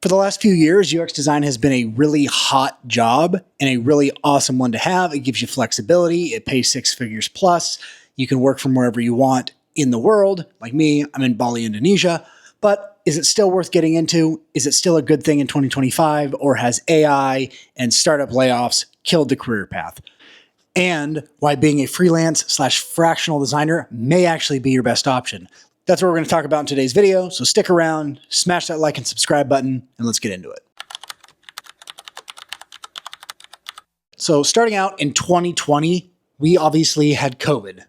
For the last few years, UX design has been a really hot job and a really awesome one to have. It gives you flexibility. It pays six figures plus. You can work from wherever you want in the world. Like me, I'm in Bali, Indonesia. But is it still worth getting into? Is it still a good thing in 2025? Or has AI and startup layoffs killed the career path? And why being a freelance/fractional designer may actually be your best option. That's what we're going to talk about in today's video. So stick around, smash that like and subscribe button, and let's get into it. So starting out in 2020, we obviously had COVID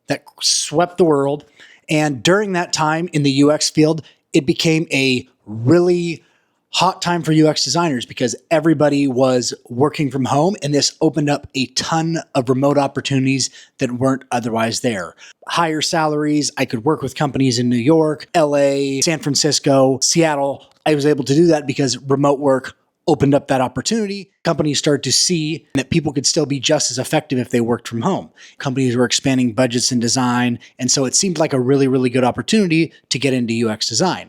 that swept the world. And during that time in the UX field, it became a really hot time for UX designers because everybody was working from home, and this opened up a ton of remote opportunities that weren't otherwise there. Higher salaries. I could work with companies in New York, LA, San Francisco, Seattle. I was able to do that because remote work opened up that opportunity. Companies started to see that people could still be just as effective if they worked from home. Companies were expanding budgets in design, and so it seemed like a really, really good opportunity to get into UX design.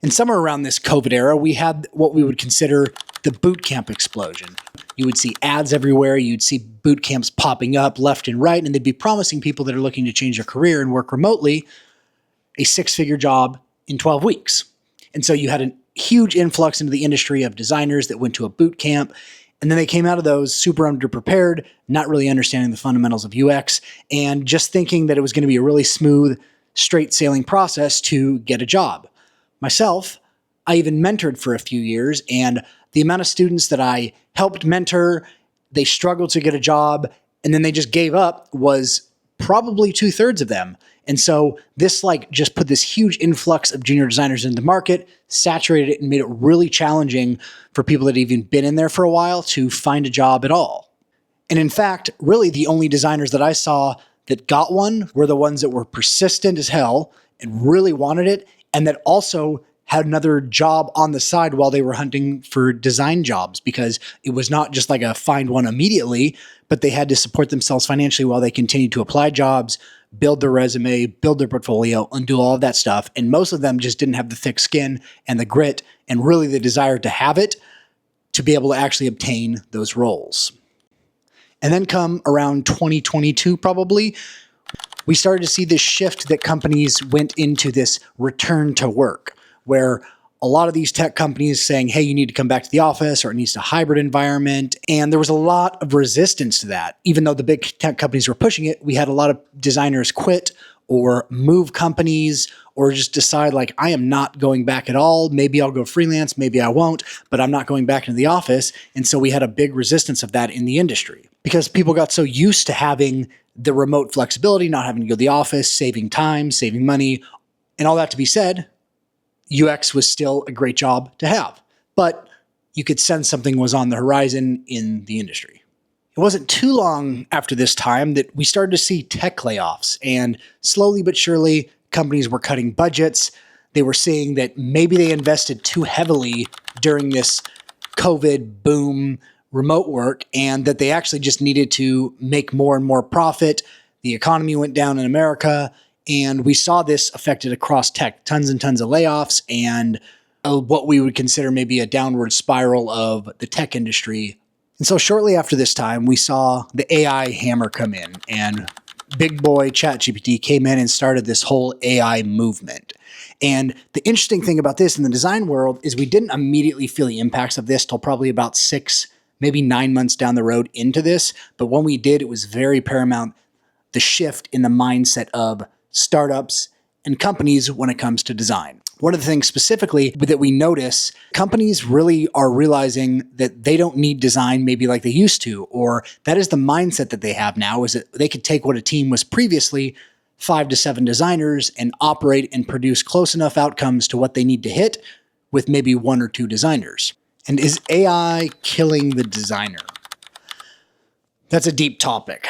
And somewhere around this COVID era, we had what we would consider the boot camp explosion. You would see ads everywhere. You'd see boot camps popping up left and right, and they'd be promising people that are looking to change their career and work remotely a six-figure job in 12 weeks. And so you had a huge influx into the industry of designers that went to a boot camp, and then they came out of those super underprepared, not really understanding the fundamentals of UX, and just thinking that it was going to be a really smooth, straight sailing process to get a job. Myself, I even mentored for a few years, and the amount of students that I helped mentor, they struggled to get a job, and then they just gave up was probably 2/3 of them. And so this just put this huge influx of junior designers into the market, saturated it, and made it really challenging for people that had even been in there for a while to find a job at all. And in fact, really the only designers that I saw that got one were the ones that were persistent as hell and really wanted it, and that also had another job on the side while they were hunting for design jobs, because it was not just like a find one immediately, but they had to support themselves financially while they continued to apply jobs, build their resume, build their portfolio, and do all of that stuff. And most of them just didn't have the thick skin and the grit and really the desire to have it to be able to actually obtain those roles. And then come around 2022 probably, we started to see this shift that companies went into this return to work, where a lot of these tech companies saying, hey, you need to come back to the office, or it needs a hybrid environment. And there was a lot of resistance to that. Even though the big tech companies were pushing it, we had a lot of designers quit or move companies or just decide I am not going back at all. Maybe I'll go freelance, maybe I won't, but I'm not going back into the office. And so we had a big resistance of that in the industry because people got so used to having the remote flexibility, not having to go to the office, saving time, saving money, and all that to be said, UX was still a great job to have, but you could sense something was on the horizon in the industry. It wasn't too long after this time that we started to see tech layoffs, and slowly but surely, companies were cutting budgets. They were seeing that maybe they invested too heavily during this COVID boom remote work, and that they actually just needed to make more and more profit. The economy went down in America, and we saw this affected across tech, tons and tons of layoffs, and what we would consider maybe a downward spiral of the tech industry. And so shortly after this time, we saw the AI hammer come in, and big boy ChatGPT came in and started this whole AI movement. And the interesting thing about this in the design world is we didn't immediately feel the impacts of this till probably about 6, maybe 9 months down the road into this. But when we did, it was very paramount, the shift in the mindset of startups and companies when it comes to design. One of the things specifically that we notice, companies really are realizing that they don't need design maybe like they used to, or that is the mindset that they have now, is that they could take what a team was previously, 5 to 7 designers, and operate and produce close enough outcomes to what they need to hit with maybe 1 or 2 designers. And is AI killing the designer? That's a deep topic.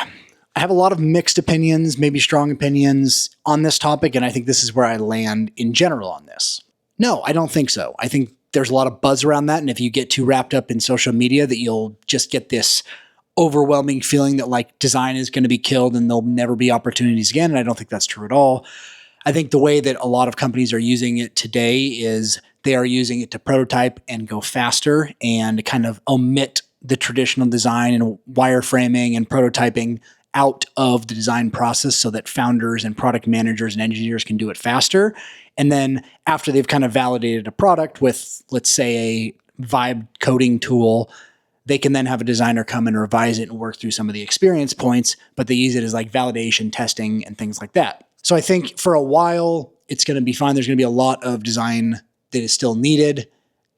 I have a lot of mixed opinions, maybe strong opinions on this topic, and I think this is where I land in general on this. No, I don't think so. I think there's a lot of buzz around that, and if you get too wrapped up in social media, that you'll just get this overwhelming feeling that design is going to be killed and there'll never be opportunities again, and I don't think that's true at all. I think the way that a lot of companies are using it today is They are using it to prototype and go faster and kind of omit the traditional design and wireframing and prototyping out of the design process so that founders and product managers and engineers can do it faster. And then after they've kind of validated a product with, let's say, a vibe coding tool, they can then have a designer come and revise it and work through some of the experience points, but they use it as like validation testing and things like that. So I think for a while, it's going to be fine. There's going to be a lot of design that is still needed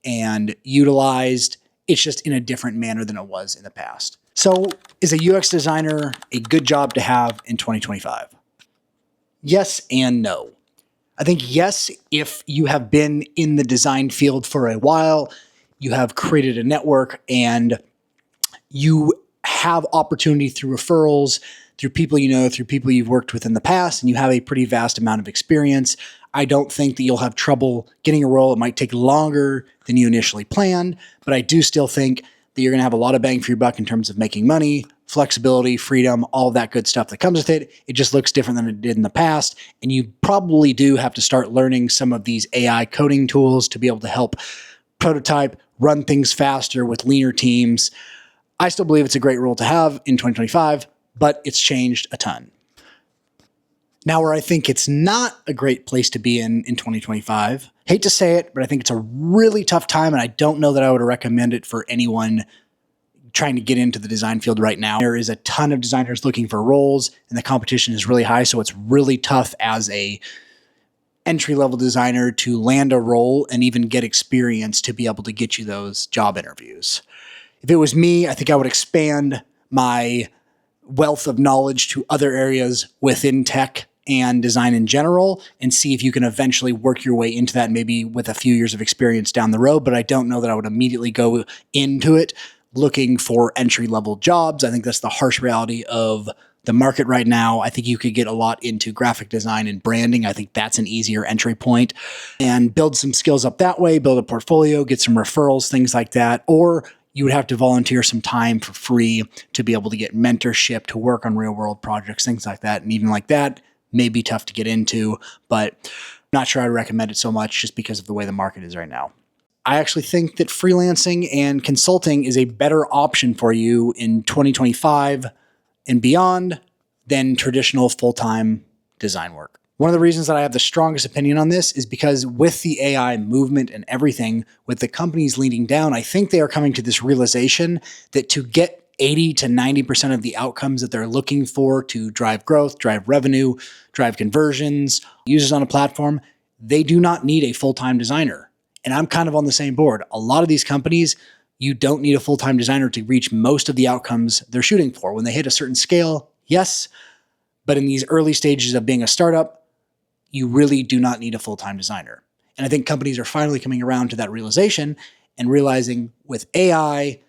and utilized. It's just in a different manner than it was in the past. So is a UX designer a good job to have in 2025? Yes and no. I think yes, if you have been in the design field for a while, you have created a network and you have opportunity through referrals, through people you know, through people you've worked with in the past, and you have a pretty vast amount of experience. I don't think that you'll have trouble getting a role. It might take longer than you initially planned, but I do still think that you're going to have a lot of bang for your buck in terms of making money, flexibility, freedom, all that good stuff that comes with it. It just looks different than it did in the past. And you probably do have to start learning some of these AI coding tools to be able to help prototype, run things faster with leaner teams. I still believe it's a great role to have in 2025, but it's changed a ton. Now, where I think it's not a great place to be in 2025, hate to say it, but I think it's a really tough time, and I don't know that I would recommend it for anyone trying to get into the design field right now. There is a ton of designers looking for roles, and the competition is really high, so it's really tough as a entry-level designer to land a role and even get experience to be able to get you those job interviews. If it was me, I think I would expand my wealth of knowledge to other areas within tech and design in general and see if you can eventually work your way into that, maybe with a few years of experience down the road. But I don't know that I would immediately go into it looking for entry-level jobs. I think that's the harsh reality of the market right now. I think you could get a lot into graphic design and branding. I think that's an easier entry point and build some skills up that way, build a portfolio, get some referrals, things like that. Or you would have to volunteer some time for free to be able to get mentorship, to work on real world projects, things like that. And even like that may be tough to get into, but I'm not sure I'd recommend it so much just because of the way the market is right now. I actually think that freelancing and consulting is a better option for you in 2025 and beyond than traditional full-time design work. One of the reasons that I have the strongest opinion on this is because with the AI movement and everything, with the companies leaning down, I think they are coming to this realization that to get 80 to 90% of the outcomes that they're looking for to drive growth, drive revenue, drive conversions, users on a platform, they do not need a full-time designer. And I'm kind of on the same board. A lot of these companies, you don't need a full-time designer to reach most of the outcomes they're shooting for. When they hit a certain scale, yes, but in these early stages of being a startup, you really do not need a full-time designer. And I think companies are finally coming around to that realization and realizing with AI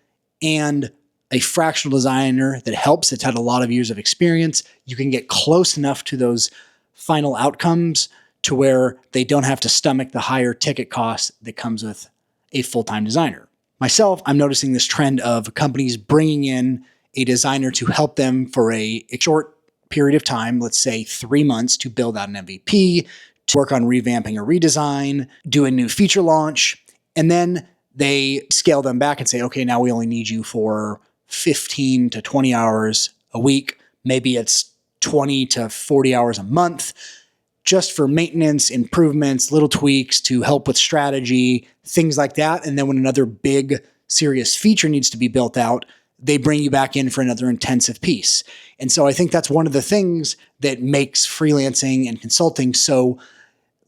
and a fractional designer that helps, that's had a lot of years of experience, you can get close enough to those final outcomes to where they don't have to stomach the higher ticket cost that comes with a full-time designer. Myself, I'm noticing this trend of companies bringing in a designer to help them for a short period of time, let's say 3 months, to build out an MVP, to work on revamping a redesign, do a new feature launch, and then they scale them back and say, okay, now we only need you for 15 to 20 hours a week. Maybe it's 20 to 40 hours a month, just for maintenance, improvements, little tweaks to help with strategy, things like that. And then when another big, serious feature needs to be built out, they bring you back in for another intensive piece. And so I think that's one of the things that makes freelancing and consulting so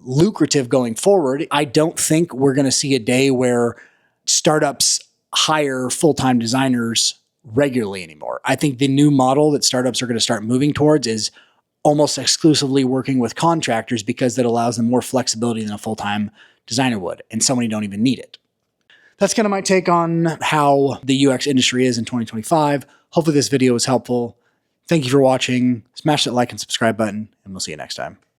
lucrative going forward. I don't think we're going to see a day where startups hire full-time designers regularly anymore. I think the new model that startups are going to start moving towards is almost exclusively working with contractors because that allows them more flexibility than a full-time designer would. And so many don't even need it. That's kind of my take on how the UX industry is in 2025. Hopefully this video was helpful. Thank you for watching. Smash that like and subscribe button, and we'll see you next time.